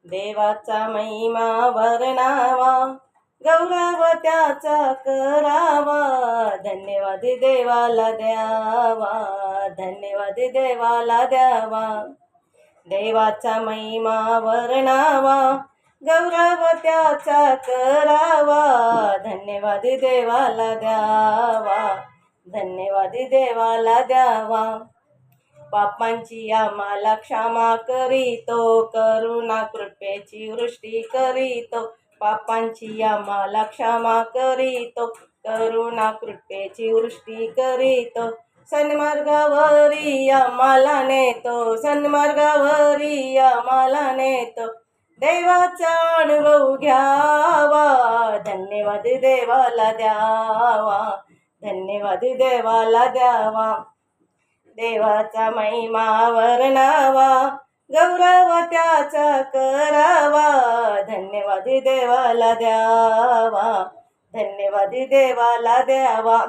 देवाचा महिमा वर्णावा, गौरव त्याचा करावा, धन्यवाद देवाला द्यावा, धन्यवाद देवाला द्यावा. देवाचा महिमा वर्णावा, गौरव त्याचा करावा, धन्यवाद देवाला द्यावा, धन्यवाद देवाला द्यावा. पापांची आम्हाला क्षमा करीतो, करुणा कृपेची वृष्टी करीतो. पापांची आम्हाला क्षमा करीतो, करुणा कृपेची वृष्टी करीतो. सन्मार्गावरी आम्हाला नेतो, सन्मार्गावरी आम्हाला नेतो. देवाचा अनुभव घ्यावा, धन्यवाद देवाला द्यावा, धन्यवाद देवाला द्यावा. देवाचा महिमा वर्णावा, गौरव त्याचा करावा, धन्यवाद देवाला द्यावा, धन्यवाद देवाला द्यावा.